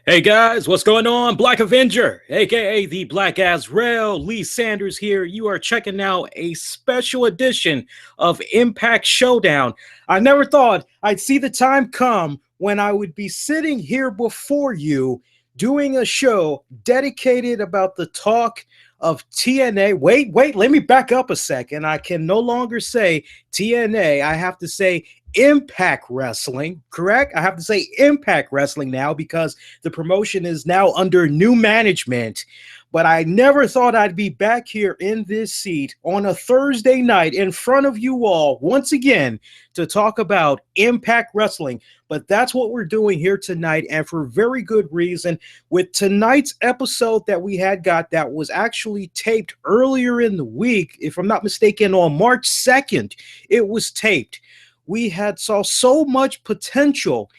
Hey guys, what's going on? Black Avenger, aka the Black Azrael, Lee Sanders here. You are checking out a special edition of Impact Showdown. I never thought I'd see the time come when I would be sitting here before you doing a show dedicated about the talk of TNA. Wait, let me back up a second. I can no longer say TNA. I have to say Impact Wrestling, correct? I have to say Impact Wrestling now because the promotion is now under new management. But I never thought I'd be back here in this seat on a Thursday night in front of you all once again to talk about Impact Wrestling. But that's what we're doing here tonight, and for very good reason. With tonight's episode that we had got that was actually taped earlier in the week, if I'm not mistaken, on March 2nd, it was taped. We had saw so much potential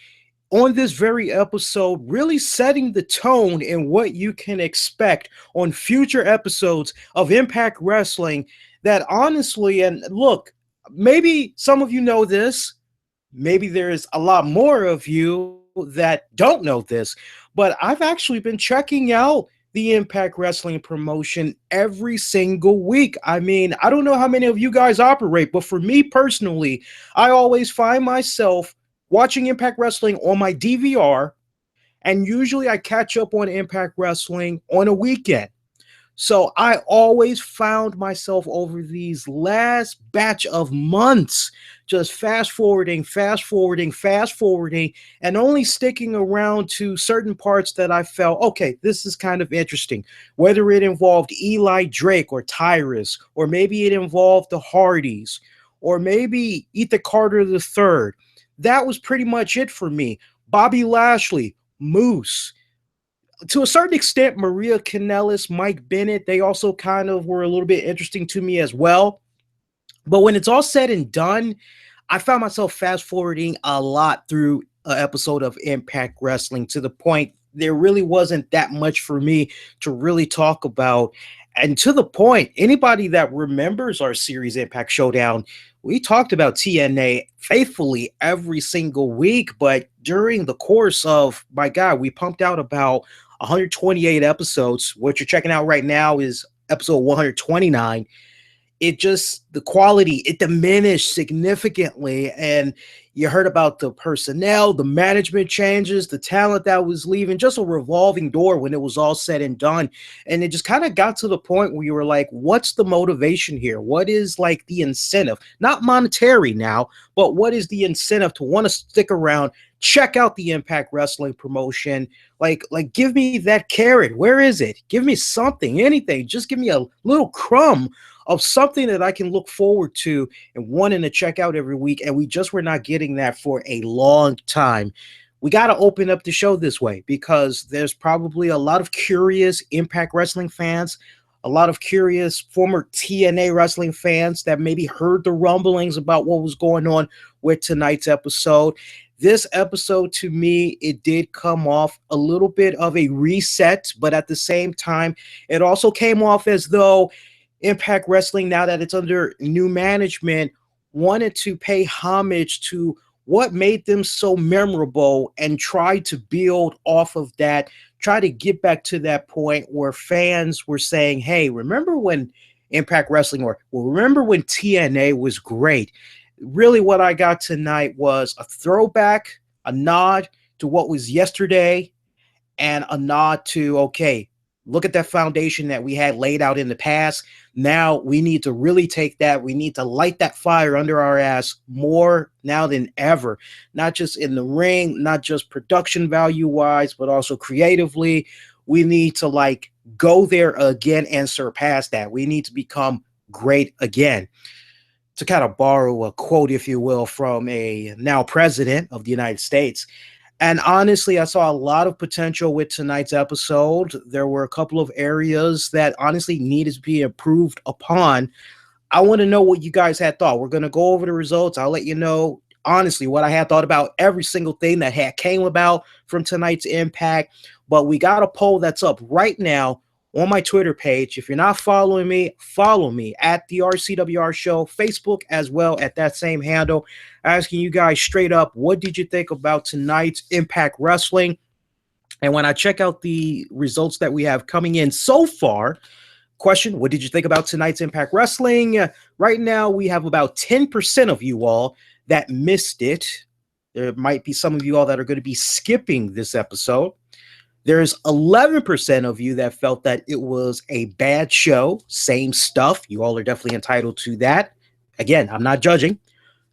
on this very episode, really setting the tone in what you can expect on future episodes of Impact Wrestling that honestly, and look, maybe some of you know this, maybe there's a lot more of you that don't know this, but I've actually been checking out the Impact Wrestling promotion every single week. I mean, I don't know how many of you guys operate, but for me personally, I always find myself watching Impact Wrestling on my DVR, and usually I catch up on Impact Wrestling on a weekend. So I always found myself over these last batch of months just fast forwarding, and only sticking around to certain parts that I felt, okay, this is kind of interesting. Whether it involved Eli Drake or Tyrus, or maybe it involved the Hardys, or maybe Ethan Carter III. That was pretty much it for me. Bobby Lashley, Moose, to a certain extent, Maria Kanellis, Mike Bennett, they also kind of were a little bit interesting to me as well. But when it's all said and done, I found myself fast forwarding a lot through an episode of Impact Wrestling to the point there really wasn't that much for me to really talk about. And to the point, anybody that remembers our series Impact Showdown, we talked about TNA faithfully every single week, but during the course of, my God, we pumped out about 128 episodes. What you're checking out right now is episode 129. The quality, it diminished significantly. And you heard about the personnel, the management changes, the talent that was leaving, just a revolving door when it was all said and done. And it just kind of got to the point where you were like, what's the motivation here? What is like the incentive? Not monetary now, but what is the incentive to want to stick around, check out the Impact Wrestling promotion? Like give me that carrot. Where is it? Give me something, anything. Just give me a little crumb of something that I can look forward to and wanting to check out every week. And we just were not getting that for a long time. We got to open up the show this way because there's probably a lot of curious Impact Wrestling fans, a lot of curious former TNA wrestling fans that maybe heard the rumblings about what was going on with tonight's episode. This episode, to me, it did come off a little bit of a reset, but at the same time, it also came off as though Impact Wrestling, now that it's under new management, wanted to pay homage to what made them so memorable and try to build off of that, try to get back to that point where fans were saying, hey, remember when Impact Wrestling, or well, remember when TNA was great? Really what I got tonight was a throwback, a nod to what was yesterday, and a nod to, okay, look at that foundation that we had laid out in the past. Now we need to really take that. We need to light that fire under our ass more now than ever, not just in the ring, not just production value wise, but also creatively. We need to like go there again and surpass that. We need to become great again. To kind of borrow a quote, if you will, from a now president of the United States. And honestly, I saw a lot of potential with tonight's episode. There were a couple of areas that honestly needed to be improved upon. I want to know what you guys had thought. We're going to go over the results. I'll let you know, honestly, what I had thought about every single thing that had came about from tonight's Impact. But we got a poll that's up right now on my Twitter page. If you're not following me, follow me at the RCWR Show, Facebook as well at that same handle. Asking you guys straight up, what did you think about tonight's Impact Wrestling? And when I check out the results that we have coming in so far, question, what did you think about tonight's Impact Wrestling? Right now, we have about 10% of you all that missed it. There might be some of you all that are going to be skipping this episode. There's 11% of you that felt that it was a bad show. Same stuff. You all are definitely entitled to that. Again, I'm not judging.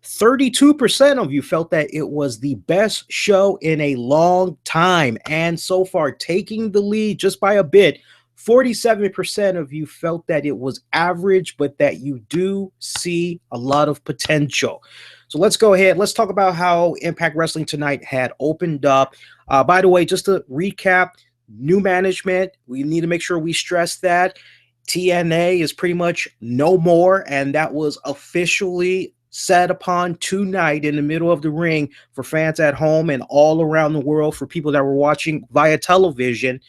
32% of you felt that it was the best show in a long time. And so far, taking the lead just by a bit, 47% of you felt that it was average, but that you do see a lot of potential. So let's go ahead. Let's talk about how Impact Wrestling tonight had opened up. By the way, just to recap, new management, we need to make sure we stress that. TNA is pretty much no more, and that was officially set upon tonight in the middle of the ring for fans at home and all around the world, for people that were watching via television.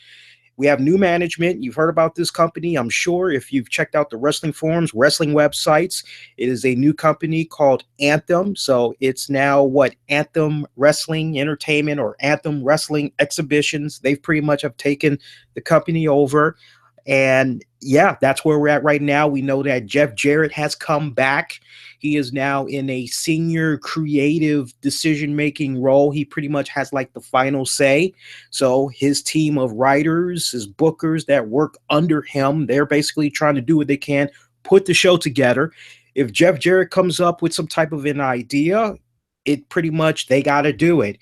We have new management. You've heard about this company, I'm sure, if you've checked out the wrestling forums, wrestling websites. It is a new company called Anthem. So it's now Anthem Wrestling Entertainment or Anthem Wrestling Exhibitions. They've pretty much have taken the company over. And yeah, that's where we're at right now. We know that Jeff Jarrett has come back. He is now in a senior creative decision-making role. He pretty much has the final say. So his team of writers, his bookers that work under him, they're basically trying to do what they can, put the show together. If Jeff Jarrett comes up with some type of an idea, it pretty much, they got to do it.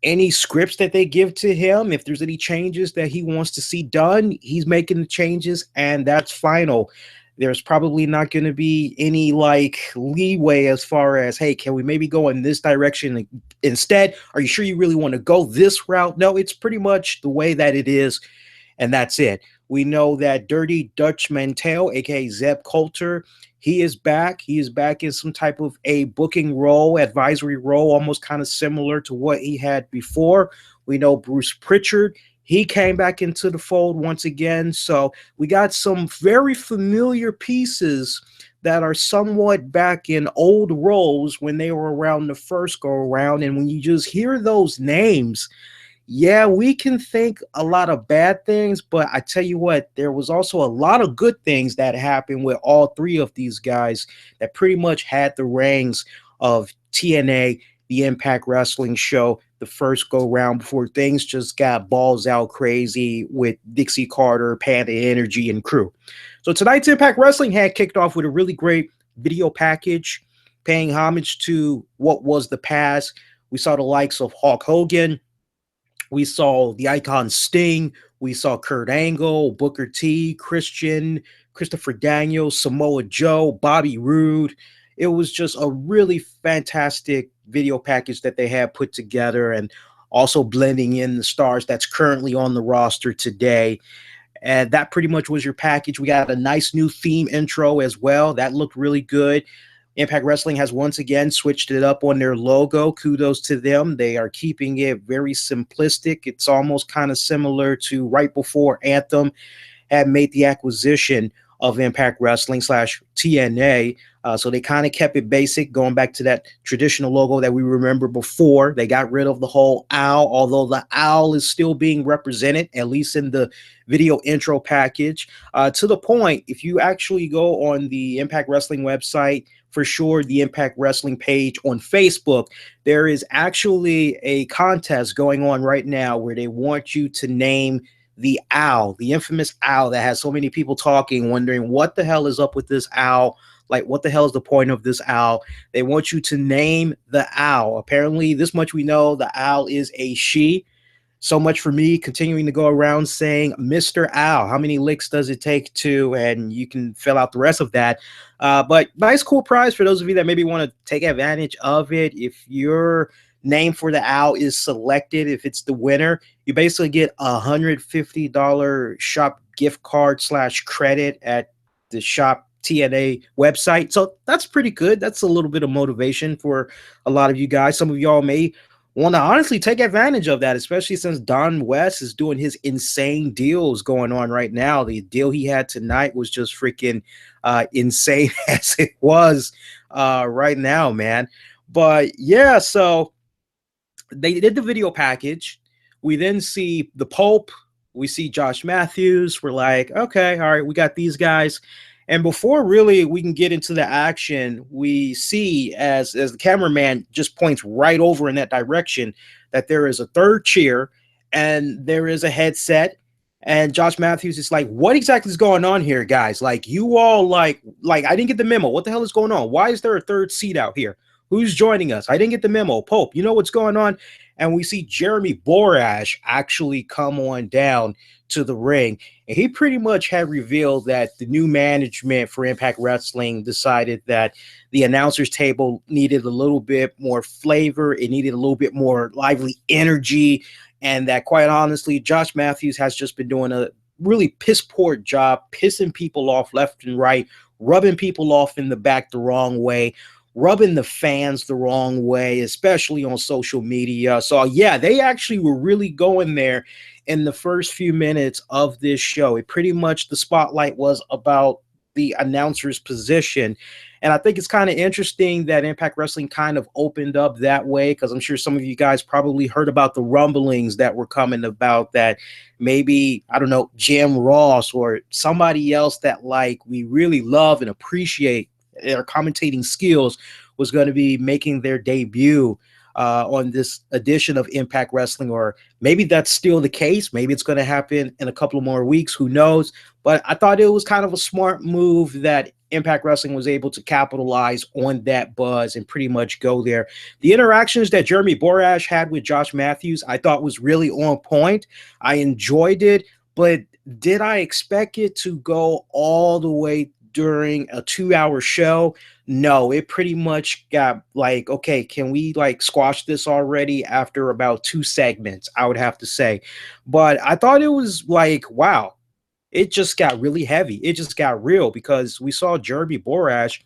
Any scripts that they give to him, if there's any changes that he wants to see done, he's making the changes, and that's final. There's probably not going to be any leeway as far as, hey, can we maybe go in this direction instead? Are you sure you really want to go this route? No, it's pretty much the way that it is, and that's it. We know that Dirty Dutch Mantel, aka Zeb Coulter, he is back. He is back in some type of a booking role, advisory role, almost kind of similar to what he had before. We know Bruce Pritchard, he came back into the fold once again. So we got some very familiar pieces that are somewhat back in old roles when they were around the first go around. And when you just hear those names, yeah, we can think a lot of bad things, but I tell you what, there was also a lot of good things that happened with all three of these guys that pretty much had the reins of TNA, the Impact Wrestling show, the first go round before things just got balls out crazy with Dixie Carter, Panda Energy, and crew. So tonight's Impact Wrestling had kicked off with a really great video package, paying homage to what was the past. We saw the likes of Hulk Hogan. We saw the Icon Sting. We saw Kurt Angle, Booker T, Christian, Christopher Daniels, Samoa Joe, Bobby Roode. It was just a really fantastic video package that they had put together, and also blending in the stars that's currently on the roster today. And that pretty much was your package. We got a nice new theme intro as well. That looked really good. Impact Wrestling has once again switched it up on their logo. Kudos to them. They are keeping it very simplistic. It's almost kind of similar to right before Anthem had made the acquisition of Impact Wrestling / TNA. So they kind of kept it basic, going back to that traditional logo that we remember before. They got rid of the whole owl, although the owl is still being represented, at least in the video intro package. To the point, if you actually go on the Impact Wrestling website, for sure, the Impact Wrestling page on Facebook, there is actually a contest going on right now where they want you to name the owl, the infamous owl that has so many people talking, wondering what the hell is up with this owl. What the hell is the point of this owl? They want you to name the owl. Apparently, this much we know, the owl is a she. So much for me continuing to go around saying Mr. Owl. How many licks does it take to? And you can fill out the rest of that. But nice, cool prize for those of you that maybe want to take advantage of it. If your name for the owl is selected, if it's the winner, you basically get $150 shop gift card / credit at the shop TNA website. So that's pretty good. That's a little bit of motivation for a lot of you guys. Some of y'all may want to honestly take advantage of that, especially since Don West is doing his insane deals going on right now. The deal he had tonight was just freaking insane as it was right now, man. But yeah, so they did the video package. We then see the Pope. We see Josh Matthews. We're like, okay, all right, we got these guys. And before really we can get into the action, we see as the cameraman just points right over in that direction that there is a third chair and there is a headset. And Josh Matthews is like, what exactly is going on here, guys? Like, you all like I didn't get the memo. What the hell is going on? Why is there a third seat out here? Who's joining us? I didn't get the memo. Pope, you know what's going on? And we see Jeremy Borash actually come on down to the ring. And he pretty much had revealed that the new management for Impact Wrestling decided that the announcers table needed a little bit more flavor. It needed a little bit more lively energy. And that, quite honestly, Josh Matthews has just been doing a really piss poor job, pissing people off left and right, rubbing people off in the back the wrong way, rubbing the fans the wrong way, especially on social media. So yeah, they actually were really going there in the first few minutes of this show. It pretty much, the spotlight was about the announcer's position. And I think it's kind of interesting that Impact Wrestling kind of opened up that way, because I'm sure some of you guys probably heard about the rumblings that were coming about that maybe, I don't know, Jim Ross or somebody else that like we really love and appreciate their commentating skills was going to be making their debut on this edition of Impact Wrestling. Or maybe that's still the case. Maybe it's going to happen in a couple more weeks. Who knows? But I thought it was kind of a smart move that Impact Wrestling was able to capitalize on that buzz and pretty much go there. The interactions that Jeremy Borash had with Josh Matthews, I thought was really on point. I enjoyed it, but did I expect it to go all the way during a 2-hour show? No, it pretty much got like, okay, can we like squash this already after about 2 segments, I would have to say. But I thought it was like, wow, it just got really heavy. It just got real, because we saw Jeremy Borash.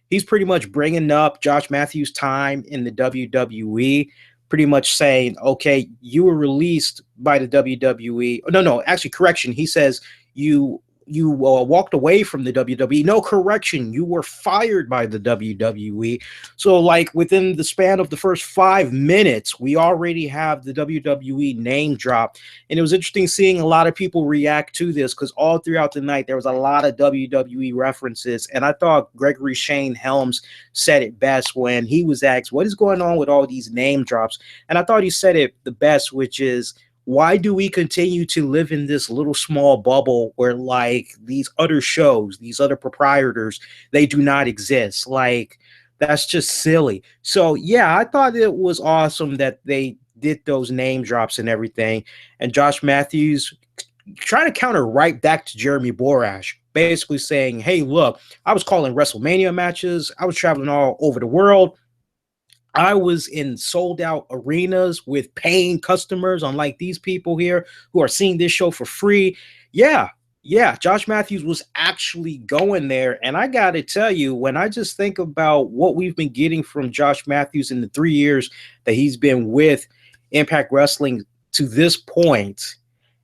He's pretty much bringing up Josh Matthews' time in the WWE, pretty much saying, okay, you were released by the WWE. No, actually, correction. He says you walked away from the WWE. No, correction, you were fired by the WWE. So like within the span of the first 5 minutes, we already have the WWE name drop. And it was interesting seeing a lot of people react to this, because all throughout the night there was a lot of WWE references. And I thought Gregory Shane Helms said it best when he was asked, what is going on with all these name drops? And I thought he said it the best, which is, why do we continue to live in this little small bubble where like these other shows, these other proprietors, they do not exist? Like, that's just silly. So yeah, I thought it was awesome that they did those name drops and everything. And Josh Matthews trying to counter right back to Jeremy Borash, basically saying, hey, look, I was calling WrestleMania matches. I was traveling all over the world. I was in sold out arenas with paying customers, unlike these people here who are seeing this show for free. Yeah, Josh Matthews was actually going there. And I got to tell you, when I just think about what we've been getting from Josh Matthews in the 3 years that he's been with Impact Wrestling to this point,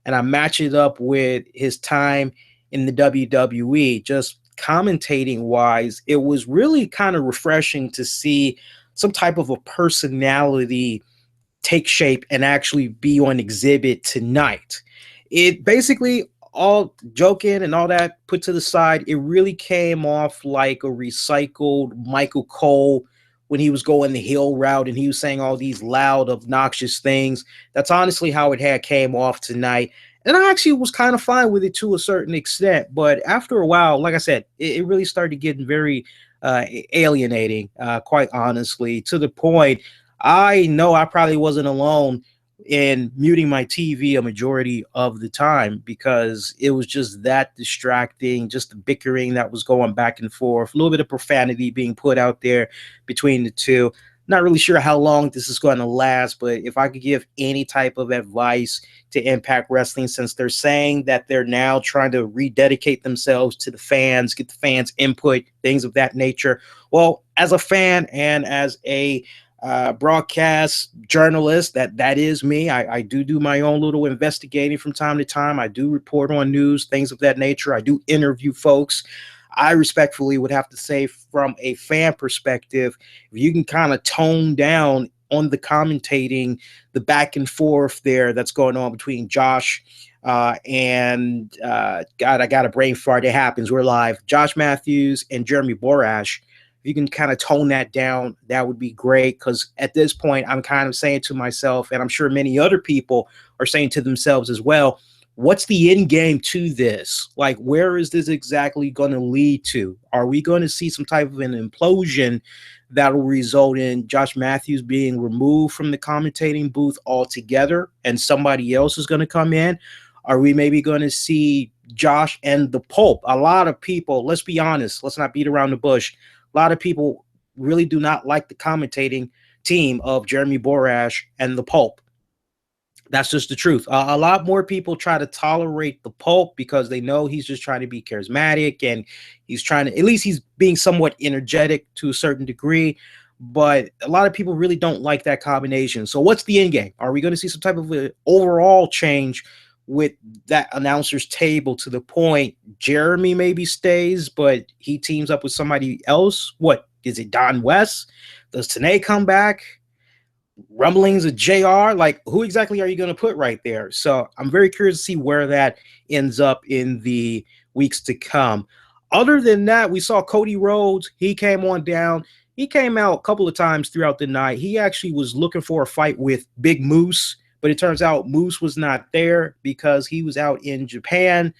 and I match it up with his time in the WWE, just commentating wise, it was really kind of refreshing to see some type of a personality take shape and actually be on exhibit tonight. It basically, all joking and all that put to the side, it really came off like a recycled Michael Cole when he was going the heel route and he was saying all these loud, obnoxious things. That's honestly how it had came off tonight. And I actually was kind of fine with it to a certain extent. But after a while, like I said, it really started getting very alienating, quite honestly, to the point I know I probably wasn't alone in muting my TV a majority of the time, because it was just that distracting, just the bickering that was going back and forth, a little bit of profanity being put out there between the two. Not really sure how long this is going to last, but if I could give any type of advice to Impact Wrestling, since they're saying that they're now trying to rededicate themselves to the fans, get the fans' input, things of that nature. Well, as a fan and as a broadcast journalist, that is me. I do my own little investigating from time to time. I do report on news, things of that nature. I do interview folks. I respectfully would have to say, from a fan perspective, if you can kind of tone down on the commentating, the back and forth there that's going on between Josh and God, I got a brain fart. It happens. We're live. Josh Matthews and Jeremy Borash. If you can kind of tone that down, that would be great. Because at this point, I'm kind of saying to myself, and I'm sure many other people are saying to themselves as well, what's the end game to this? Like, where is this exactly going to lead to? Are we going to see some type of an implosion that will result in Josh Matthews being removed from the commentating booth altogether and somebody else is going to come in? Are we maybe going to see Josh and the Pope? A lot of people, let's be honest, let's not beat around the bush. A lot of people really do not like the commentating team of Jeremy Borash and the Pope. That's just the truth. A lot more people try to tolerate the Pope because they know he's just trying to be charismatic and he's trying to, at least he's being somewhat energetic to a certain degree. But a lot of people really don't like that combination. So what's the end game? Are we going to see some type of an overall change with that announcer's table to the point Jeremy maybe stays, but he teams up with somebody else? What is it? Don West? Does Tenay come back? Rumblings of JR? Like, who exactly are you going to put right there? So I'm very curious to see where that ends up in the weeks to come. Other than that, we saw Cody Rhodes. He came on down. He came out a couple of times throughout the night. He actually was looking for a fight with Big Moose, but it turns out Moose was not there because he was out in Japan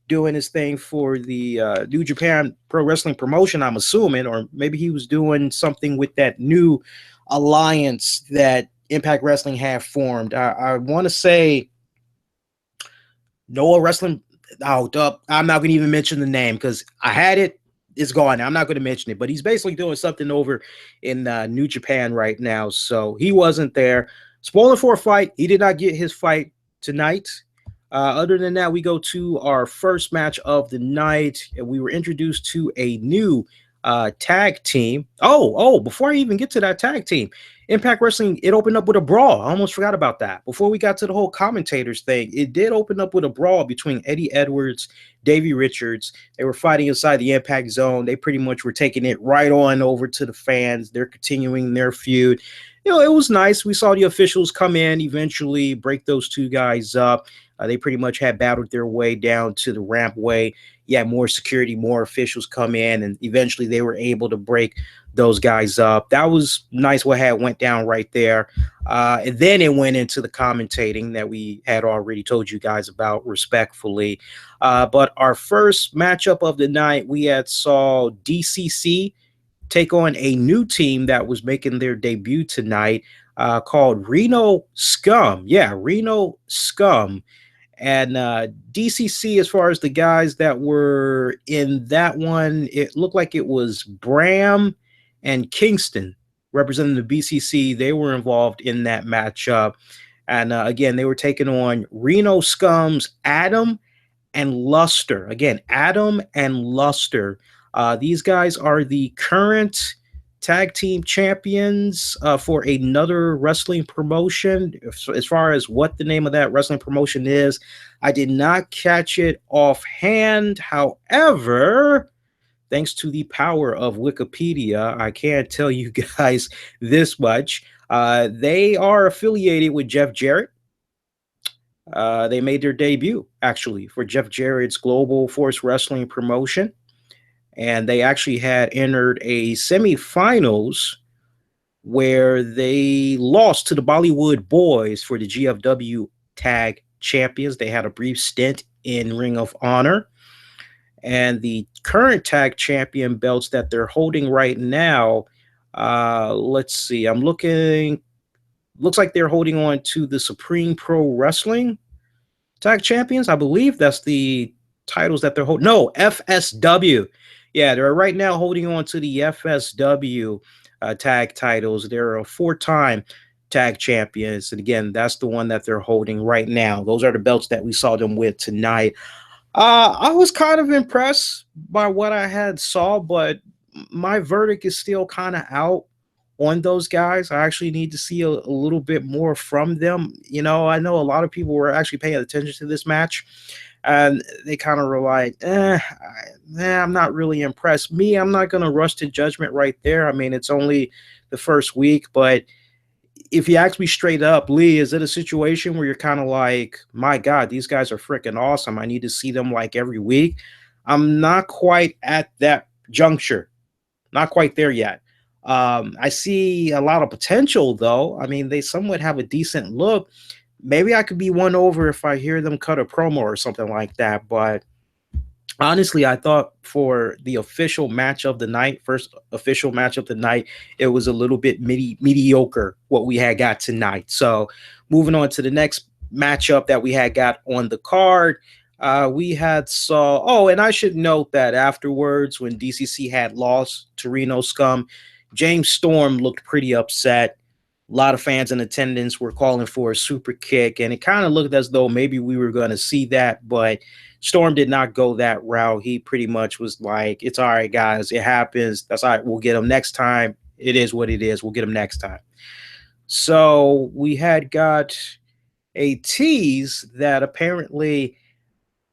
doing his thing for the New Japan Pro Wrestling promotion, I'm assuming, or maybe he was doing something with that new alliance that Impact Wrestling have formed. I want to say Noah Wrestling. Oh, I'm not going to even mention the name because I had it. It's gone now. I'm not going to mention it, but he's basically doing something over in New Japan right now. So he wasn't there. Spoiler for a fight. He did not get his fight tonight. Other than that, we go to our first match of the night. And we were introduced to a new tag team. Before I even get to that tag team, Impact Wrestling, it opened up with a brawl. I almost forgot about that. Before we got to the whole commentators thing, it did open up with a brawl between Eddie Edwards, Davey Richards. They were fighting inside the Impact Zone. They pretty much were taking it right on over to the fans. They're continuing their feud. It was nice. We saw the officials come in, eventually break those two guys up. They pretty much had battled their way down to the rampway. Yeah, more security, more officials come in, and eventually they were able to break those guys up. That was nice what had went down right there. And then it went into the commentating that we had already told you guys about respectfully. But our first matchup of the night, we had saw DCC take on a new team that was making their debut tonight called Reno Scum. Yeah, Reno Scum. And DCC, as far as the guys that were in that one, it looked like it was Bram and Kingston representing the BCC. They were involved in that matchup. And again, they were taking on Reno Scum's Adam and Luster. Again, Adam and Luster. These guys are the current tag team champions for another wrestling promotion. As far as what the name of that wrestling promotion is, I did not catch it offhand. However, thanks to the power of Wikipedia, I can tell you guys this much. They are affiliated with Jeff Jarrett. They made their debut, actually, for Jeff Jarrett's Global Force Wrestling promotion. And they actually had entered a semifinals where they lost to the Bollywood Boys for the GFW Tag Champions. They had a brief stint in Ring of Honor. And the current tag champion belts that they're holding right now, let's see, I'm looking, looks like they're holding on to the Supreme Pro Wrestling Tag Champions. I believe that's the titles that they're holding. No, FSW. Yeah, they're right now holding on to the FSW tag titles. They're a 4-time tag champions. And again, that's the one that they're holding right now. Those are the belts that we saw them with tonight. I was kind of impressed by what I had saw, but my verdict is still kind of out on those guys. I actually need to see a little bit more from them. I know a lot of people were actually paying attention to this match, and they kind of were like, I'm not really impressed. I'm not going to rush to judgment right there. I mean, it's only the first week, but if you ask me straight up, Lee, is it a situation where you're kind of like, my God, these guys are freaking awesome. I need to see them like every week. I'm not quite at that juncture, not quite there yet. I see a lot of potential, though. I mean, they somewhat have a decent look. Maybe I could be won over if I hear them cut a promo or something like that. But honestly, I thought for the official match of the night, first official match of the night, it was a little bit mediocre what we had got tonight. So moving on to the next matchup that we had got on the card, we had saw. Oh, and I should note that afterwards, when DCC had lost to Reno Scum, James Storm looked pretty upset. A lot of fans in attendance were calling for a super kick, and it kind of looked as though maybe we were going to see that, but Storm did not go that route. He pretty much was like, "It's all right, guys. It happens. That's all right. We'll get him next time. It is what it is. We'll get him next time." So we had got a tease that apparently,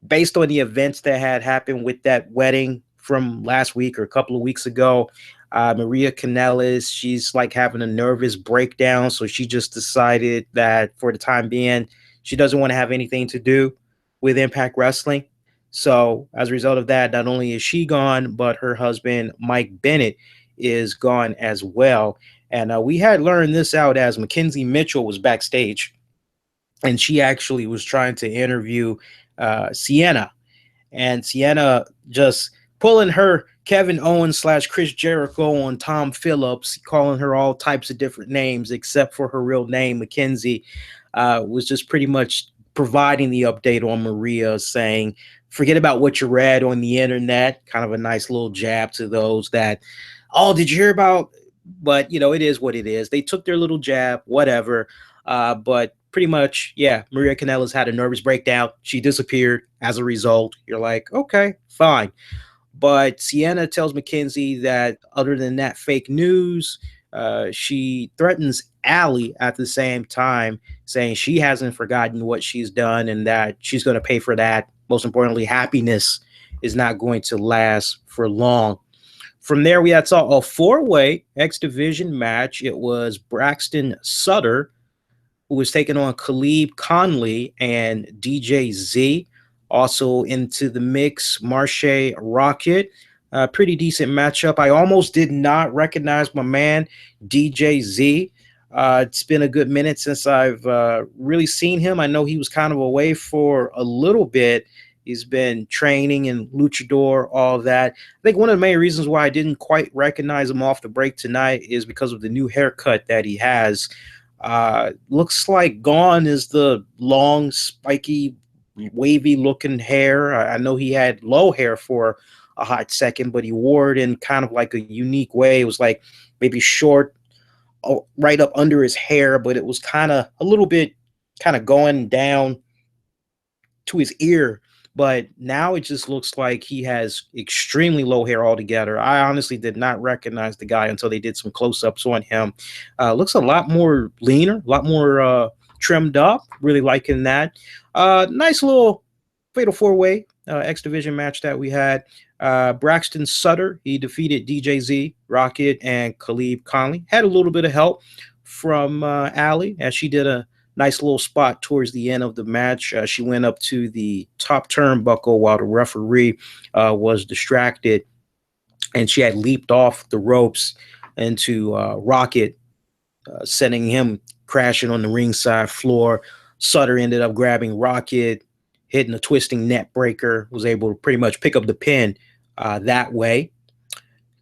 based on the events that had happened with that wedding from last week or a couple of weeks ago, Maria Kanellis, she's like having a nervous breakdown. So she just decided that for the time being, she doesn't want to have anything to do with Impact Wrestling. So as a result of that, not only is she gone, but her husband, Mike Bennett, is gone as well. And we had learned this out as Mackenzie Mitchell was backstage, and she actually was trying to interview Sienna, and Sienna just pulling her Kevin Owens slash Chris Jericho on Tom Phillips, calling her all types of different names except for her real name, Mackenzie, was just pretty much providing the update on Maria, saying, forget about what you read on the internet. Kind of a nice little jab to those that, oh, did you hear about? But, it is what it is. They took their little jab, whatever. But pretty much, yeah, Maria Kanellis had a nervous breakdown. She disappeared as a result. You're like, okay, fine. But Sienna tells Mackenzie that other than that fake news, she threatens Allie at the same time, saying she hasn't forgotten what she's done and that she's going to pay for that. Most importantly, happiness is not going to last for long. From there, we had saw a four-way X Division match. It was Braxton Sutter, who was taking on Khalib Conley and DJ Z. Also into the mix, Marche Rocket. Pretty decent matchup. I almost did not recognize my man, DJ Z. It's been a good minute since I've really seen him. I know he was kind of away for a little bit. He's been training in Luchador, all that. I think one of the main reasons why I didn't quite recognize him off the break tonight is because of the new haircut that he has. Looks like gone is the long, spiky, wavy looking hair. I know he had low hair for a hot second, but he wore it in kind of like a unique way. It was like maybe short, right up under his hair, but it was kind of a little bit kind of going down to his ear. But now it just looks like he has extremely low hair altogether. I honestly did not recognize the guy until they did some close-ups on him. Looks a lot more leaner, a lot more trimmed up. Really liking that. Nice little fatal four-way X Division match that we had. Braxton Sutter, he defeated DJZ, Rocket, and Khalib Conley. Had a little bit of help from Allie, as she did a nice little spot towards the end of the match. She went up to the top turnbuckle while the referee was distracted, and she had leaped off the ropes into Rocket, sending him crashing on the ringside floor. Sutter ended up grabbing Rocket, hitting a twisting net breaker, was able to pretty much pick up the pin that way.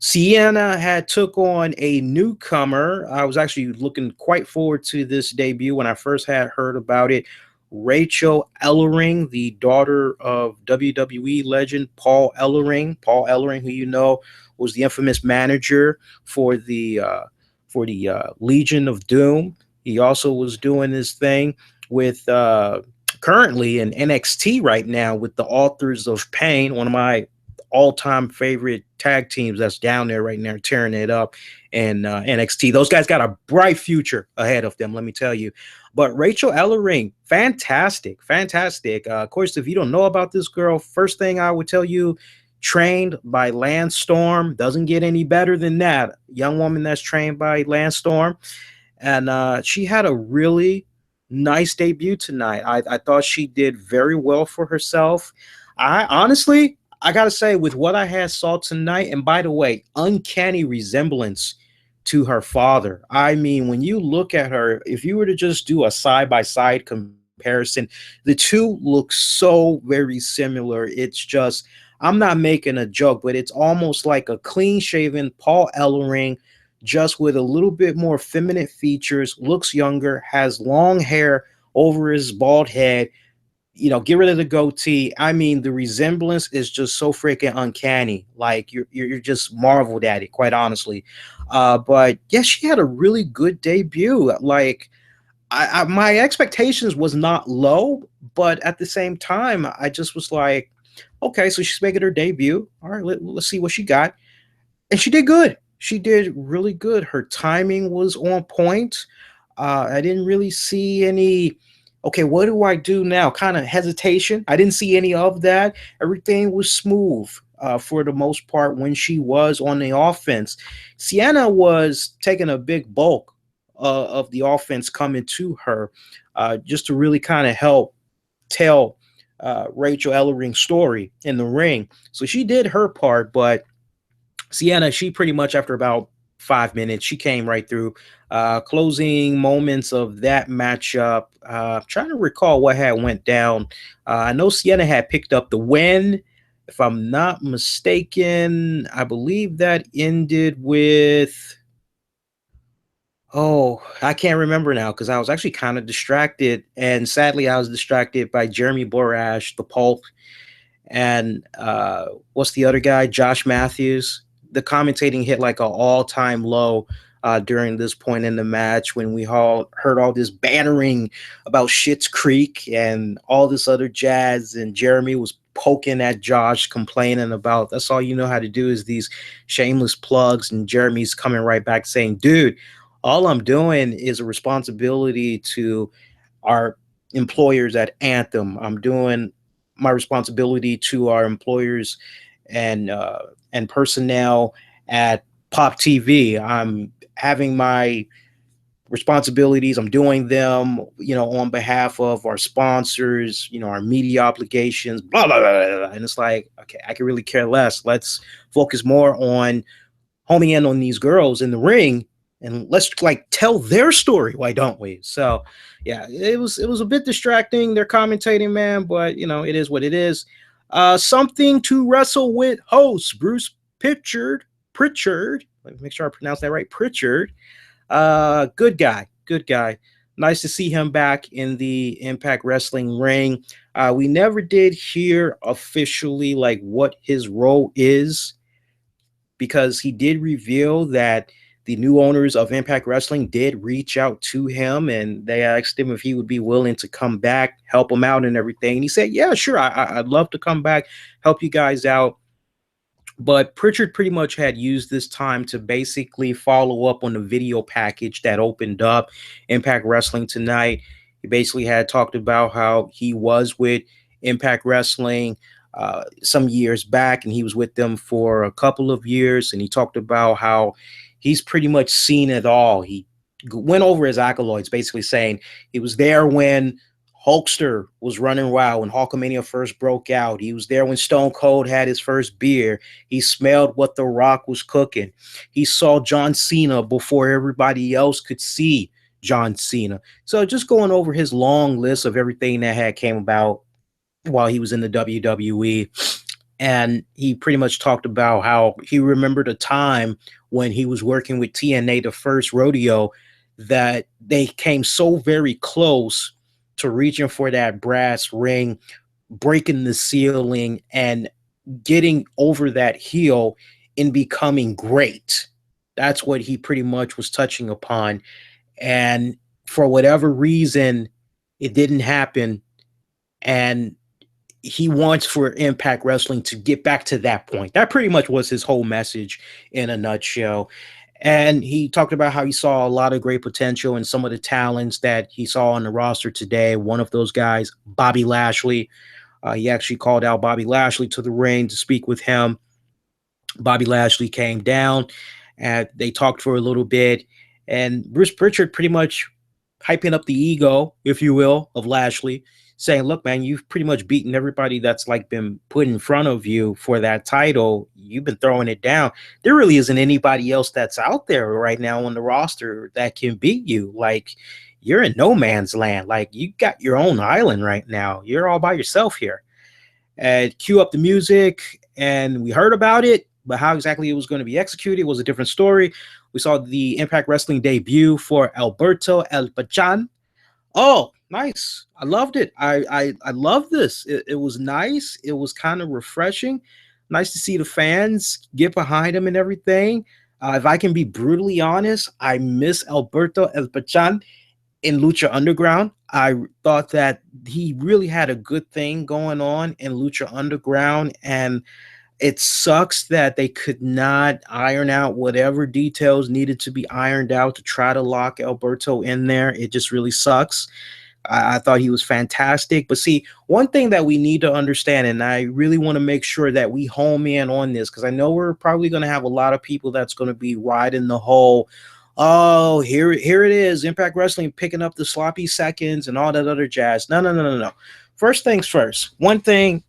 Sienna had took on a newcomer. I was actually looking quite forward to this debut when I first had heard about it. Rachel Ellering, the daughter of WWE legend Paul Ellering. Paul Ellering, who you know was the infamous manager for the Legion of Doom. He also was doing his thing with currently in NXT right now with the Authors of Pain, one of my all-time favorite tag teams that's down there right now, tearing it up in NXT. Those guys got a bright future ahead of them, let me tell you. But Rachel Ellering, fantastic. Of course, if you don't know about this girl, first thing I would tell you, trained by Lance Storm. Doesn't get any better than that. Young woman that's trained by Lance Storm. and she had a really nice debut tonight. I thought she did very well for herself. I honestly, I gotta say, with what I had saw tonight, and by the way, uncanny resemblance to her father. I mean, when you look at her, if you were to just do a side by side comparison, the two look so very similar. It's just, I'm not making a joke, but it's almost like a clean shaven Paul Ellering, just with a little bit more feminine features, looks younger, has long hair over his bald head, get rid of the goatee. I mean, the resemblance is just so freaking uncanny. Like you're just marveled at it, quite honestly. But yeah, she had a really good debut. Like my expectations was not low, but at the same time, I just was like, okay, so she's making her debut. All right, let's see what she got, and she did good. She did really good. Her timing was on point. I didn't really see any, okay, what do I do now? Kind of hesitation. I didn't see any of that. Everything was smooth for the most part when she was on the offense. Sienna was taking a big bulk of the offense coming to her, just to really kind of help tell Rachel Ellering's story in the ring. So she did her part, but Sienna, she pretty much after about 5 minutes, she came right through. Closing moments of that matchup. Trying to recall what had went down. I know Sienna had picked up the win. If I'm not mistaken, I believe that ended with. Oh, I can't remember now because I was actually kind of distracted, and sadly, I was distracted by Jeremy Borash, the Pulp, and what's the other guy? Josh Matthews. The commentating hit like an all-time low during this point in the match when we all heard all this bantering about Schitt's Creek and all this other jazz, and Jeremy was poking at Josh, complaining about that's all you know how to do is these shameless plugs, and Jeremy's coming right back saying, "Dude, all I'm doing is a responsibility to our employers at Anthem. I'm doing my responsibility to our employers and personnel at Pop TV. I'm having my responsibilities. I'm doing them, on behalf of our sponsors, our media obligations, blah, blah, blah, blah, blah. And it's like, okay, I can really care less. Let's focus more on homing in on these girls in the ring and let's like tell their story. Why don't we? So yeah, it was a bit distracting, their commentating, man, but it is what it is. Something to wrestle with host Bruce Pritchard. Let me make sure I pronounce that right. Pritchard. Good guy. Good guy. Nice to see him back in the Impact Wrestling ring. We never did hear officially like what his role is, because he did reveal that the new owners of Impact Wrestling did reach out to him and they asked him if he would be willing to come back, help him out and everything. And he said, yeah, sure. I'd love to come back, help you guys out. But Pritchard pretty much had used this time to basically follow up on the video package that opened up Impact Wrestling tonight. He basically had talked about how he was with Impact Wrestling some years back, and he was with them for a couple of years. And he talked about how he's pretty much seen it all. He went over his accolades, basically saying he was there when Hulkster was running wild, when Hulkamania first broke out. He was there when Stone Cold had his first beer. He smelled what The Rock was cooking. He saw John Cena before everybody else could see John Cena. So just going over his long list of everything that had came about while he was in the WWE. And he pretty much talked about how he remembered a time when he was working with TNA, the first rodeo, that they came so very close to reaching for that brass ring, breaking the ceiling, and getting over that heel in becoming great. That's what he pretty much was touching upon. And for whatever reason, it didn't happen. And he wants for Impact Wrestling to get back to that point. That pretty much was his whole message in a nutshell. And he talked about how he saw a lot of great potential in some of the talents that he saw on the roster today. One of those guys, Bobby Lashley. He actually called out Bobby Lashley to the ring to speak with him. Bobby Lashley came down and they talked for a little bit. And Bruce Pritchard pretty much hyping up the ego, if you will, of Lashley, saying, "Look, man, you've pretty much beaten everybody that's like been put in front of you for that title. You've been throwing it down. There really isn't anybody else that's out there right now on the roster that can beat you. Like, you're in no man's land. Like, you got your own island right now. You're all by yourself here." And cue up the music, and we heard about it, but how exactly it was going to be executed was a different story. We saw the Impact Wrestling debut for Alberto El Patron. Oh, nice! I loved it. I love this. It was nice. It was kind of refreshing. Nice to see the fans get behind him and everything. If I can be brutally honest, I miss Alberto El Patron in Lucha Underground. I thought that he really had a good thing going on in Lucha Underground, and it sucks that they could not iron out whatever details needed to be ironed out to try to lock Alberto in there. It just really sucks. I thought he was fantastic. But see, one thing that we need to understand, and I really want to make sure that we home in on this, because I know we're probably going to have a lot of people that's going to be riding the whole, oh, here it is, Impact Wrestling picking up the sloppy seconds and all that other jazz. No, no, no, no, no. First things first. One thing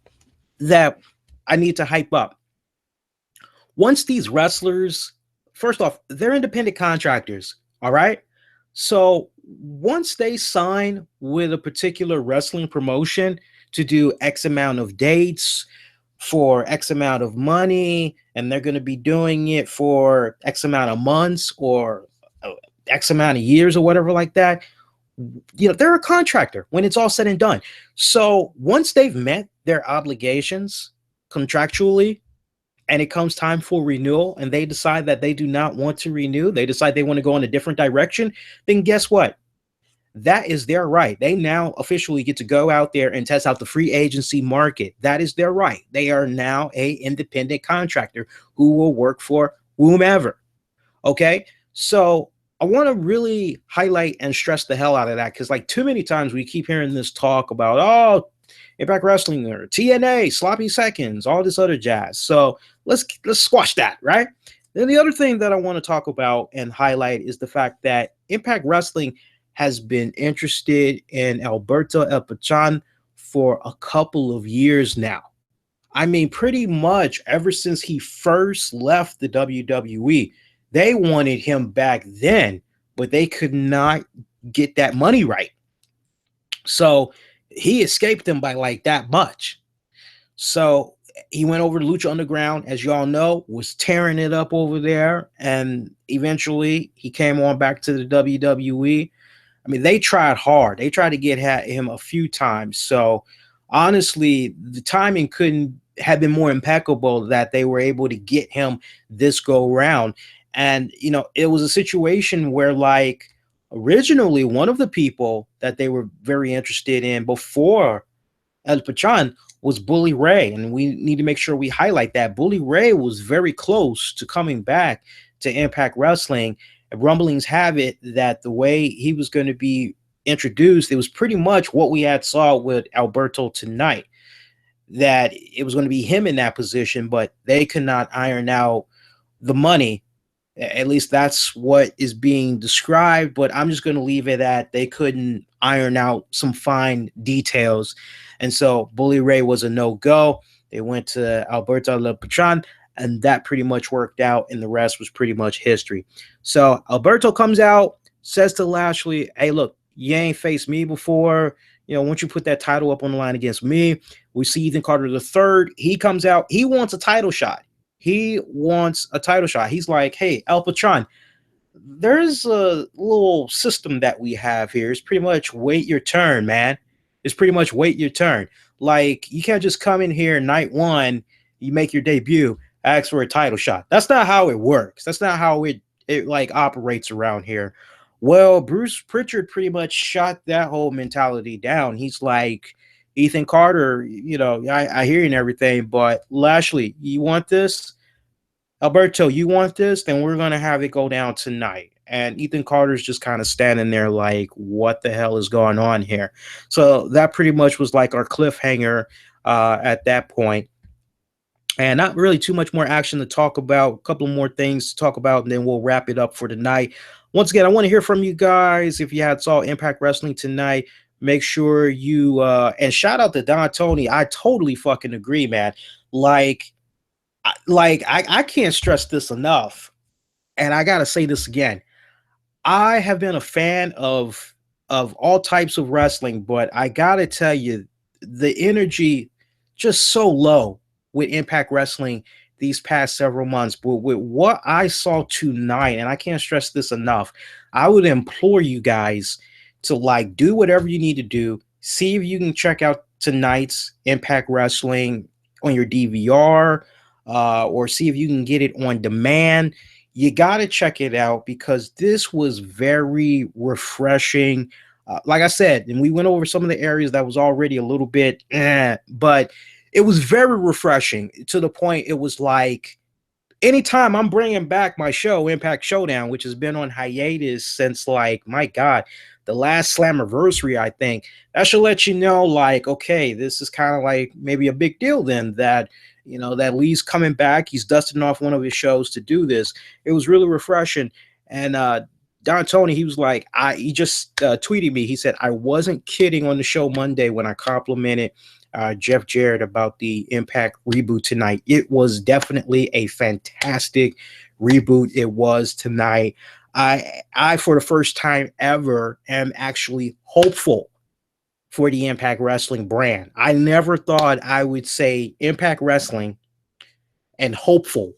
that I need to hype up. Once these wrestlers, first off, they're independent contractors, all right? So once they sign with a particular wrestling promotion to do X amount of dates for X amount of money, and they're going to be doing it for X amount of months or X amount of years or whatever like that, they're a contractor when it's all said and done. So once they've met their obligations contractually, and it comes time for renewal, and they decide that they do not want to renew, they decide they want to go in a different direction, then guess what? That is their right. They now officially get to go out there and test out the free agency market. That is their right. They are now a independent contractor who will work for whomever. Okay? So I want to really highlight and stress the hell out of that, because like too many times we keep hearing this talk about, oh, Impact Wrestling or TNA, sloppy seconds, all this other jazz. So let's squash that, right? Then the other thing that I want to talk about and highlight is the fact that Impact Wrestling has been interested in Alberto El Patron for a couple of years now. I mean, pretty much ever since he first left the WWE, they wanted him back then, but they could not get that money right. So he escaped them by like that much. So he went over to Lucha Underground, as y'all know, was tearing it up over there. And eventually he came on back to the WWE. I mean, they tried hard. They tried to get him a few times. So honestly, the timing couldn't have been more impeccable that they were able to get him this go round. And, it was a situation where like, originally, one of the people that they were very interested in before El Patron was Bully Ray. And we need to make sure we highlight that. Bully Ray was very close to coming back to Impact Wrestling. Rumblings have it that the way he was going to be introduced, it was pretty much what we had saw with Alberto tonight, that it was going to be him in that position, but they could not iron out the money. At least that's what is being described, but I'm just going to leave it at they couldn't iron out some fine details. And so Bully Ray was a no-go. They went to Alberto El Patron, and that pretty much worked out, and the rest was pretty much history. So Alberto comes out, says to Lashley, hey, look, you ain't faced me before. Once you put that title up on the line against me, we see Ethan Carter III. He comes out. He wants a title shot. He wants a title shot. He's like, hey, El Patron, there's a little system that we have here. It's pretty much wait your turn, man. It's pretty much wait your turn. Like, you can't just come in here night one, you make your debut, ask for a title shot. That's not how it works. That's not how it like operates around here. Well, Bruce Pritchard pretty much shot that whole mentality down. He's like, Ethan Carter, I hear you and everything, but Lashley, you want this? Alberto, you want this? Then we're going to have it go down tonight. And Ethan Carter's just kind of standing there like, what the hell is going on here? So that pretty much was like our cliffhanger at that point. And not really too much more action to talk about. A couple more things to talk about, and then we'll wrap it up for tonight. Once again, I want to hear from you guys. If you had saw Impact Wrestling tonight, make sure you and shout out to Don Tony. I totally fucking agree, man. Like, I can't stress this enough, and I gotta say this again. I have been a fan of all types of wrestling, but I gotta tell you, the energy just so low with Impact Wrestling these past several months. But with what I saw tonight, and I can't stress this enough, I would implore you guys to like do whatever you need to do. See if you can check out tonight's Impact Wrestling on your DVR, or see if you can get it on demand. You got to check it out because this was very refreshing. Like I said, and we went over some of the areas that was already a little bit, but it was very refreshing to the point it was like anytime I'm bringing back my show, Impact Showdown, which has been on hiatus since like, my God, the last Slammiversary, I think, that should let you know, like, okay, this is kind of like maybe a big deal then that, that Lee's coming back. He's dusting off one of his shows to do this. It was really refreshing. And Don Tony, he was like, he just tweeted me. He said, I wasn't kidding on the show Monday when I complimented Jeff Jarrett about the Impact reboot tonight. It was definitely a fantastic reboot. It was tonight. I for the first time ever am actually hopeful for the Impact Wrestling brand. I never thought I would say Impact Wrestling and hopeful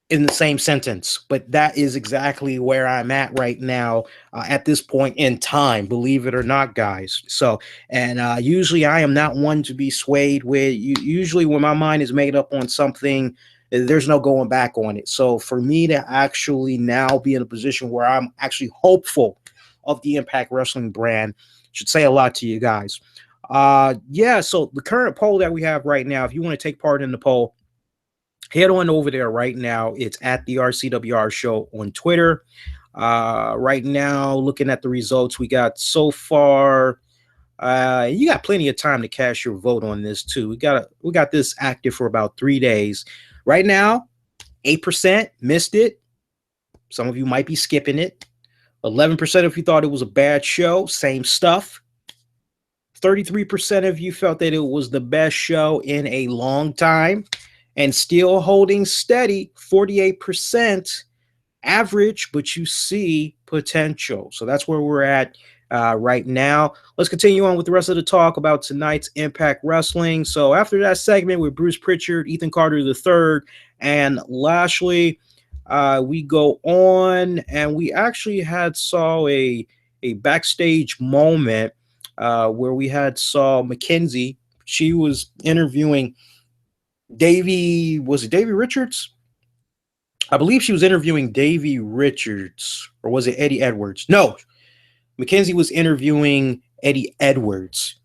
in the same sentence, but that is exactly where I'm at right now at this point in time, believe it or not, guys. So, and usually I am not one to be swayed with. Usually when my mind is made up on something, there's no going back on it. So for me to actually now be in a position where I'm actually hopeful of the Impact Wrestling brand should say a lot to you guys. Yeah, so the current poll that we have right now, if you want to take part in the poll, head on over there right now. It's at the RCWR show on Twitter. Right now, looking at the results we got so far, you got plenty of time to cast your vote on this too. We got this active for about 3 days. Right now, 8% missed it. Some of you might be skipping it. 11% if you thought it was a bad show, same stuff. 33% of you felt that it was the best show in a long time. And still holding steady, 48% average, but you see potential. So that's where we're at right now. Let's continue on with the rest of the talk about tonight's Impact Wrestling. So after that segment with Bruce Pritchard, Ethan Carter III, and Lashley, we go on, and we actually saw a backstage moment where we saw Mackenzie. She was interviewing was it Davey Richards? I believe she was interviewing Davey Richards, or was it Eddie Edwards? No, Mackenzie was interviewing Eddie Edwards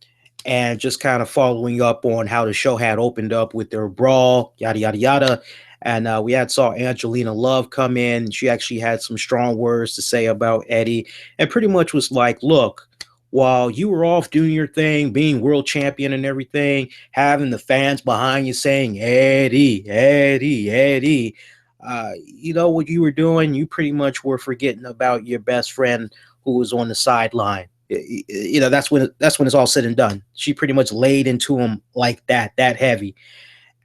and just kind of following up on how the show had opened up with their brawl, yada, yada, yada. And we saw Angelina Love come in. She actually had some strong words to say about Eddie and pretty much was like, look, while you were off doing your thing, being world champion and everything, having the fans behind you saying, Eddie, Eddie, Eddie, you know what you were doing? You pretty much were forgetting about your best friend who was on the sideline. That's when it's all said and done. She pretty much laid into him like that heavy.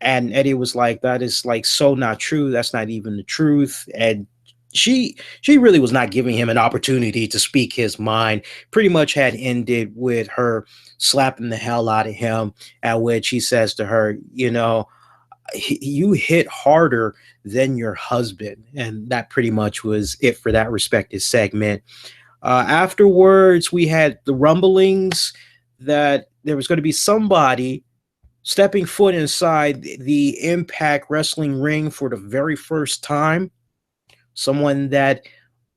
And Eddie was like, that is like so not true. That's not even the truth. And she really was not giving him an opportunity to speak his mind. Pretty much had ended with her slapping the hell out of him, at which he says to her, you hit harder than your husband. And that pretty much was it for that respective segment. Afterwards, we had the rumblings that there was going to be somebody stepping foot inside the Impact Wrestling ring for the very first time. Someone that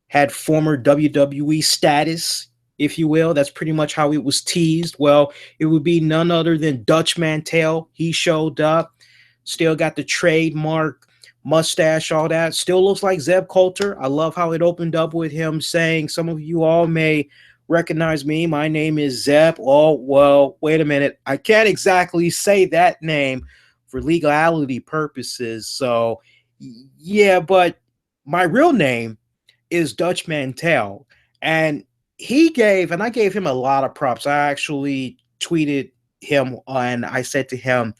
had former WWE status, if you will. That's pretty much how it was teased. Well, it would be none other than Dutch Mantell. He showed up. Still got the trademark mustache, all that. Still looks like Zeb Coulter. I love how it opened up with him saying, some of you all may recognize me. My name is Zeb. Oh, well, wait a minute. I can't exactly say that name for legality purposes. So, yeah, but my real name is Dutch Mantel. And I gave him a lot of props. I actually tweeted him and I said to him,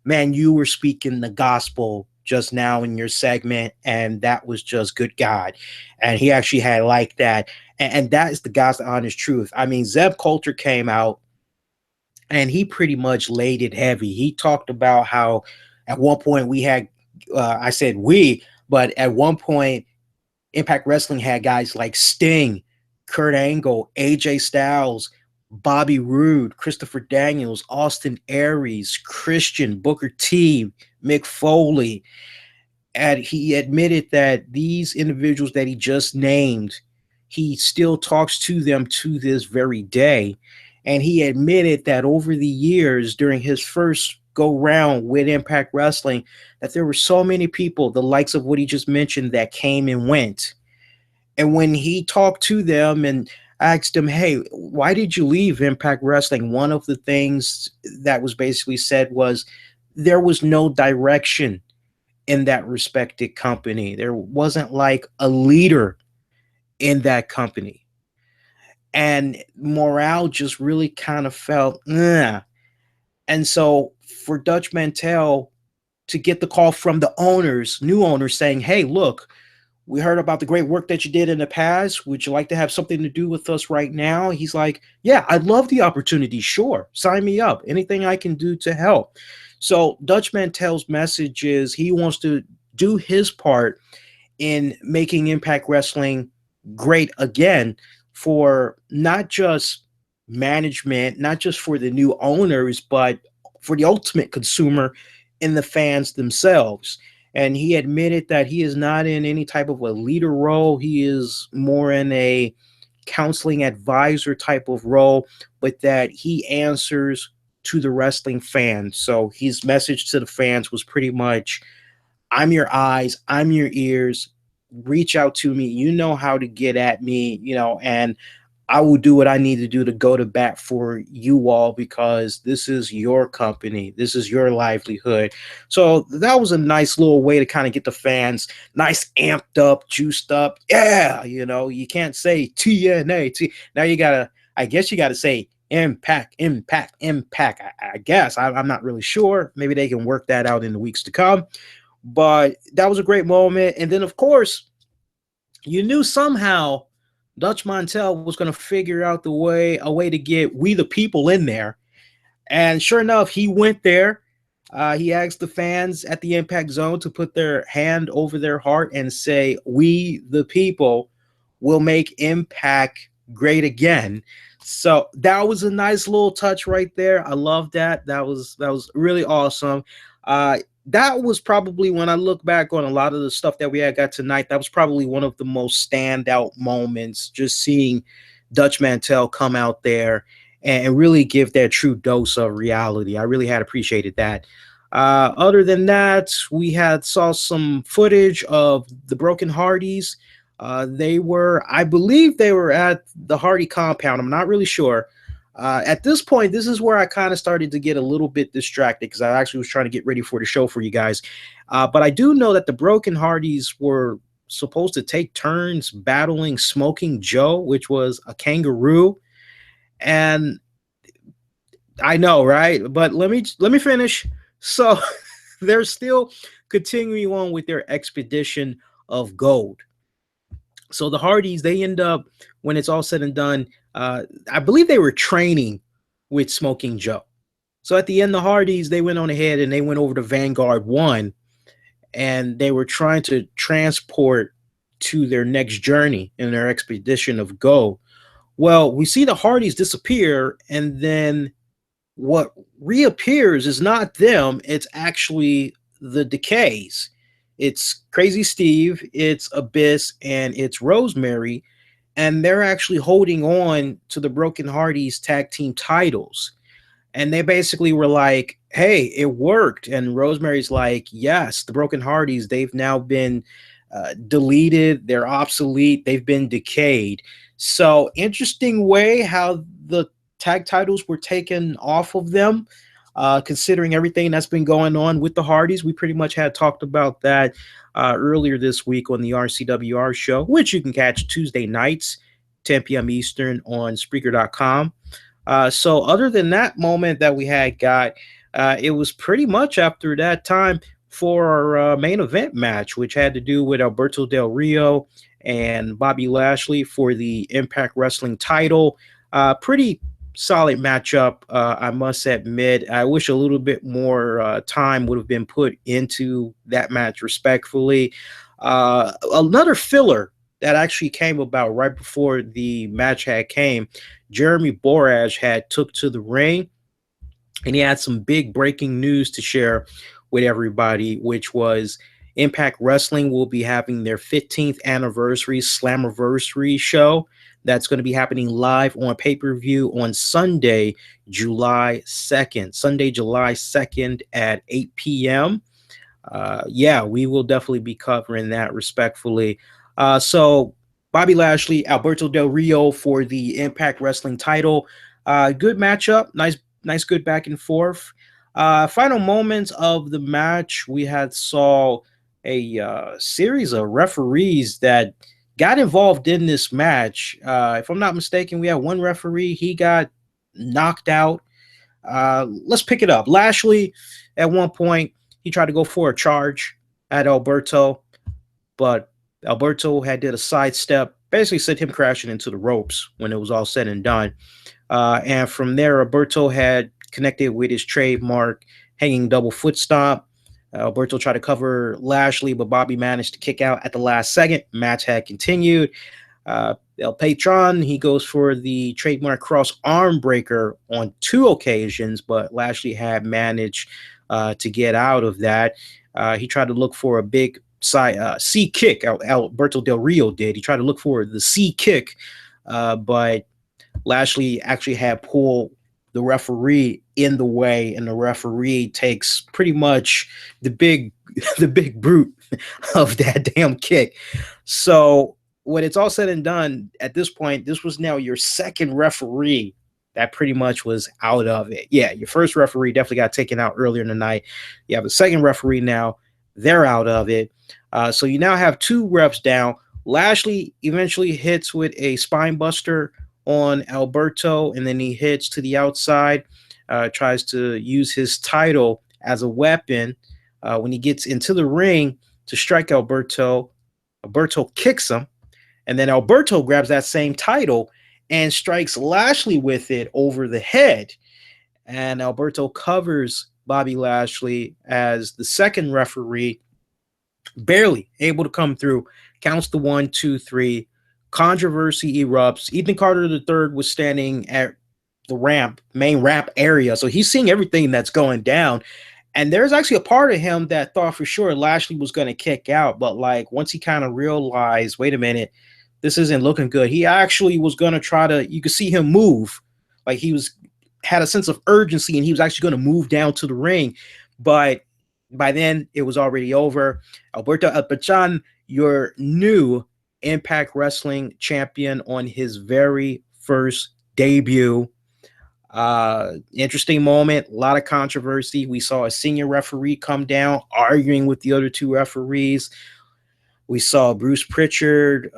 man, you were speaking the gospel just now in your segment, and that was just good God. And he actually had liked that. And that is the God's honest truth. I mean, Zeb Coulter came out and he pretty much laid it heavy. He talked about how at one point we had, I said we, but at one point, Impact Wrestling had guys like Sting, Kurt Angle, AJ Styles, Bobby Roode, Christopher Daniels, Austin Aries, Christian, Booker T, Mick Foley. And he admitted that these individuals that he just named, he still talks to them to this very day. And he admitted that over the years, during his first go round with Impact Wrestling, that there were so many people, the likes of what he just mentioned, that came and went. And when he talked to them and asked them, hey, why did you leave Impact Wrestling? One of the things that was basically said was there was no direction in that respected company. There wasn't like a leader in that company. And morale just really kind of felt, nah. And so for Dutch Mantel to get the call from the owners, new owners saying, hey, look, we heard about the great work that you did in the past. Would you like to have something to do with us right now? He's like, yeah, I'd love the opportunity. Sure. Sign me up. Anything I can do to help. So Dutch Mantel's message is he wants to do his part in making Impact Wrestling great again for not just management, not just for the new owners, but for the ultimate consumer and the fans themselves. And he admitted that he is not in any type of a leader role. He is more in a counseling advisor type of role, but that he answers to the wrestling fans. So his message to the fans was pretty much, I'm your eyes, I'm your ears, reach out to me. You know how to get at me, and I will do what I need to do to go to bat for you all because this is your company. This is your livelihood. So that was a nice little way to kind of get the fans nice amped up, juiced up. Yeah, you can't say TNA. Now I guess you got to say Impact, Impact, Impact. I guess. I'm not really sure. Maybe they can work that out in the weeks to come. But that was a great moment. And then, of course, you knew somehow Dutch Mantel was going to figure out a way to get We the People in there. And sure enough, he went there. He asked the fans at the Impact Zone to put their hand over their heart and say, we the people will make Impact great again. So that was a nice little touch right there. I love that. That was really awesome. That was probably, when I look back on a lot of the stuff that we had got tonight, that was probably one of the most standout moments, just seeing Dutch Mantel come out there and really give that true dose of reality. I really had appreciated that. Other than that, we saw some footage of the Broken Hardys. I believe they were at the Hardy compound. I'm not really sure. At this point, this is where I kind of started to get a little bit distracted because I actually was trying to get ready for the show for you guys. But I do know that the Broken Hardys were supposed to take turns battling Smoking Joe, which was a kangaroo. And I know, right? But let me finish. So they're still continuing on with their expedition of gold. So the Hardys, they end up, when it's all said and done, I believe they were training with Smoking Joe. So at the end, the Hardys, they went on ahead and they went over to Vanguard 1, and they were trying to transport to their next journey in their expedition of gold. Well, we see the Hardys disappear, and then what reappears is not them, it's actually the Decays. It's Crazy Steve, it's Abyss, and it's Rosemary, and they're actually holding on to the Broken Hardys tag team titles. And they basically were like, hey, it worked. And Rosemary's like, yes, the Broken Hardys, they've now been deleted, they're obsolete, they've been decayed. So interesting way how the tag titles were taken off of them. considering everything that's been going on with the Hardys. We pretty much had talked about that earlier this week on the RCWR show, which you can catch Tuesday nights, 10 p.m. Eastern on Spreaker.com. So other than that moment that we had got, it was pretty much after that time for our main event match, which had to do with Alberto Del Rio and Bobby Lashley for the Impact Wrestling title. Pretty solid matchup, I must admit. I wish a little bit more time would have been put into that match, respectfully. Another filler that actually came about right before the match had came. Jeremy Borash had took to the ring, and he had some big breaking news to share with everybody, which was Impact Wrestling will be having their 15th anniversary Slammiversary show. That's going to be happening live on pay-per-view on Sunday, July 2nd. Sunday, July 2nd at 8 p.m. Yeah, we will definitely be covering that respectfully. So Bobby Lashley, Alberto Del Rio for the Impact Wrestling title. Good matchup. Nice, good back and forth. Final moments of the match, we had saw a series of referees that got involved in this match. If I'm not mistaken, we had one referee. He got knocked out. Let's pick it up. Lashley, at one point, he tried to go for a charge at Alberto, but Alberto had did a sidestep, basically sent him crashing into the ropes when it was all said and done. And from there, Alberto had connected with his trademark hanging double foot stomp. Alberto tried to cover Lashley, but Bobby managed to kick out at the last second. Match had continued. El Patron, he goes for the trademark cross arm breaker on 2 occasions, but Lashley had managed to get out of that. He tried to look for a big side C kick. Alberto Del Rio did. He tried to look for the C kick, but Lashley actually had pulled the referee in the way, and the referee takes pretty much the big brute of that damn kick. So when it's all said and done, at this point, this was now your second referee that pretty much was out of it. Yeah, your first referee definitely got taken out earlier in the night. You have a second referee now. They're out of it. So you now have 2 refs down. Lashley eventually hits with a spine buster on Alberto, and then he hits to the outside, tries to use his title as a weapon. When he gets into the ring to strike Alberto, Alberto kicks him, and then Alberto grabs that same title and strikes Lashley with it over the head. And Alberto covers Bobby Lashley as the second referee, barely able to come through, counts the 1, 2, 3. Controversy erupts. Ethan Carter III was standing at the main ramp area, so he's seeing everything that's going down. And there's actually a part of him that thought for sure Lashley was going to kick out, but like once he kind of realized, wait a minute, this isn't looking good, he actually was going to try to, you could see him move, like he had a sense of urgency, and he was actually going to move down to the ring, but by then it was already over. Alberto El Patron, your new Impact Wrestling champion on his very first debut. Interesting moment, a lot of controversy. We saw a senior referee come down arguing with the other 2 referees. We saw Bruce Pritchard,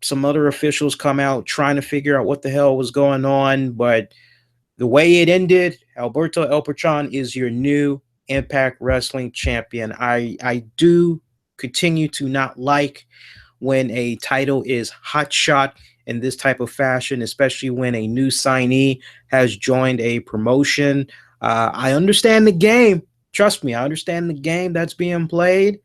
some other officials come out trying to figure out what the hell was going on, but the way it ended, Alberto El Patron is your new Impact Wrestling champion. I do continue to not like when a title is hot shot in this type of fashion, especially when a new signee has joined a promotion. I understand the game. Trust me, I understand the game that's being played.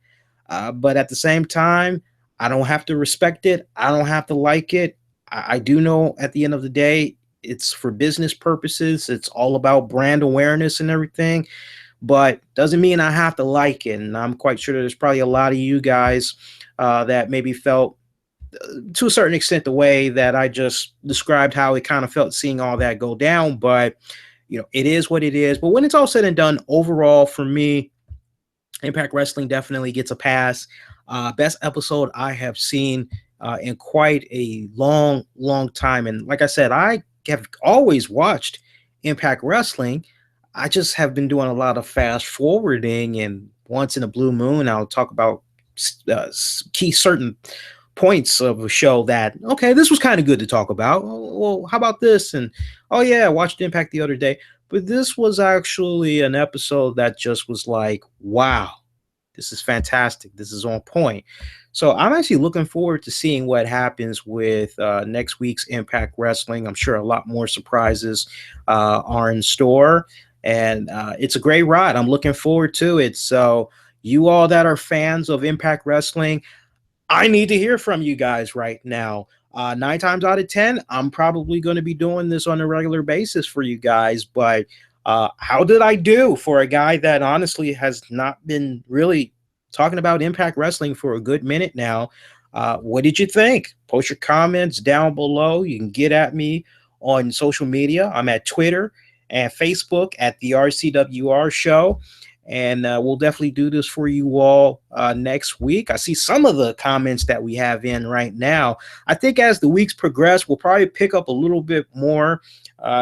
But at the same time, I don't have to respect it. I don't have to like it. I do know at the end of the day, it's for business purposes. It's all about brand awareness and everything. But doesn't mean I have to like it. And I'm quite sure there's probably a lot of you guys that maybe felt to a certain extent the way that I just described how it kind of felt seeing all that go down. But, you know, it is what it is. But when it's all said and done, overall, for me, Impact Wrestling definitely gets a pass. Best episode I have seen in quite a long time. And like I said, I have always watched Impact Wrestling. I just have been doing a lot of fast forwarding, and once in a blue moon, I'll talk about key certain points of a show that, okay, this was kind of good to talk about. Well, how about this? And oh yeah, I watched Impact the other day, but this was actually an episode that just was like, wow, this is fantastic. This is on point. So I'm actually looking forward to seeing what happens with next week's Impact Wrestling. I'm sure a lot more surprises are in store, and it's a great ride. I'm looking forward to it. So you all that are fans of Impact Wrestling, I need to hear from you guys right now. 9 times out of 10, I'm probably going to be doing this on a regular basis for you guys. But how did I do for a guy that honestly has not been really talking about Impact Wrestling for a good minute now? What did you think? Post your comments down below. You can get at me on social media. I'm at Twitter and Facebook at the RCWR Show. And we'll definitely do this for you all next week. I see some of the comments that we have in right now. I think as the weeks progress, we'll probably pick up a little bit more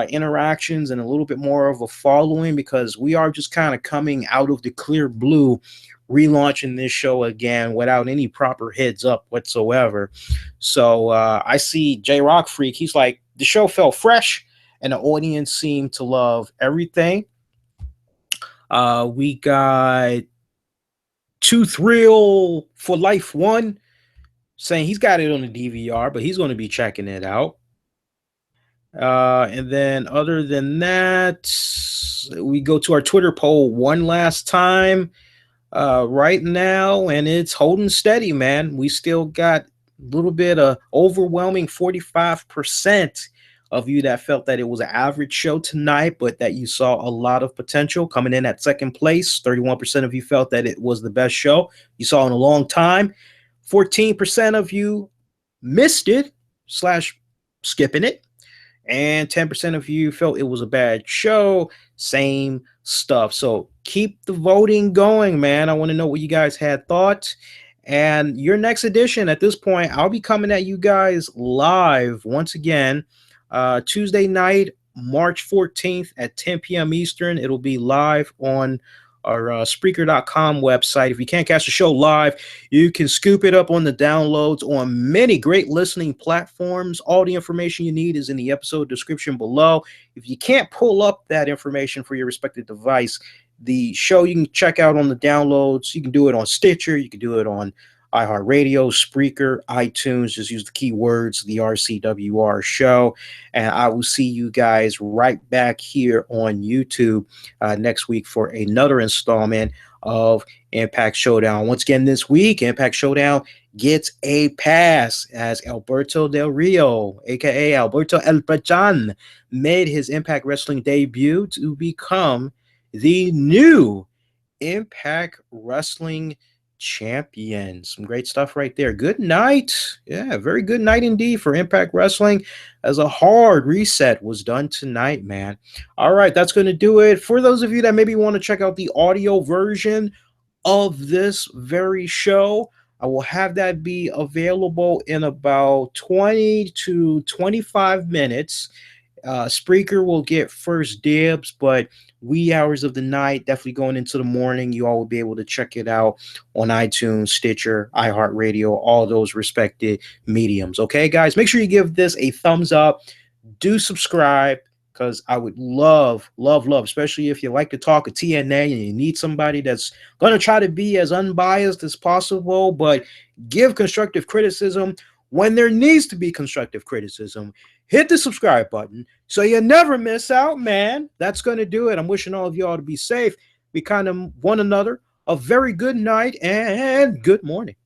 interactions and a little bit more of a following, because we are just kind of coming out of the clear blue, relaunching this show again without any proper heads up whatsoever. So I see J Rock Freak. He's like, the show felt fresh and the audience seemed to love everything. We got Two Thrill for Life One saying he's got it on the DVR, but he's going to be checking it out. And then other than that, we go to our Twitter poll one last time right now, and it's holding steady, man. We still got a little bit of overwhelming 45% of you that felt that it was an average show tonight, but that you saw a lot of potential. Coming in at second place, 31% of you felt that it was the best show you saw in a long time. 14% of you missed it / skipping it. And 10% of you felt it was a bad show. Same stuff. So keep the voting going, man. I want to know what you guys had thought. And your next edition, at this point, I'll be coming at you guys live once again. Tuesday night, March 14th at 10 p.m. Eastern. It'll be live on our Spreaker.com website. If you can't catch the show live, you can scoop it up on the downloads on many great listening platforms. All the information you need is in the episode description below. If you can't pull up that information for your respective device, the show you can check out on the downloads. You can do it on Stitcher. You can do it on iHeartRadio, Spreaker, iTunes. Just use the keywords, the RCWR Show. And I will see you guys right back here on YouTube next week for another installment of Impact Showdown. Once again, this week, Impact Showdown gets a pass as Alberto Del Rio, a.k.a. Alberto El Patron, made his Impact Wrestling debut to become the new Impact Wrestling champion. Some great stuff right there. Good night. Yeah, very good night indeed for Impact Wrestling, as a hard reset was done tonight, man. All right, that's going to do it. For those of you that maybe want to check out the audio version of this very show, I will have that be available in about 20 to 25 minutes. Spreaker will get first dibs, but wee hours of the night, definitely going into the morning, you all will be able to check it out on iTunes, Stitcher, iHeartRadio, all those respected mediums. Okay, guys, make sure you give this a thumbs up. Do subscribe, because I would love, especially if you like to talk a TNA and you need somebody that's going to try to be as unbiased as possible, but give constructive criticism when there needs to be constructive criticism. Hit the subscribe button so you never miss out, man. That's going to do it. I'm wishing all of y'all to be safe. Be kind of one another. A very good night and good morning.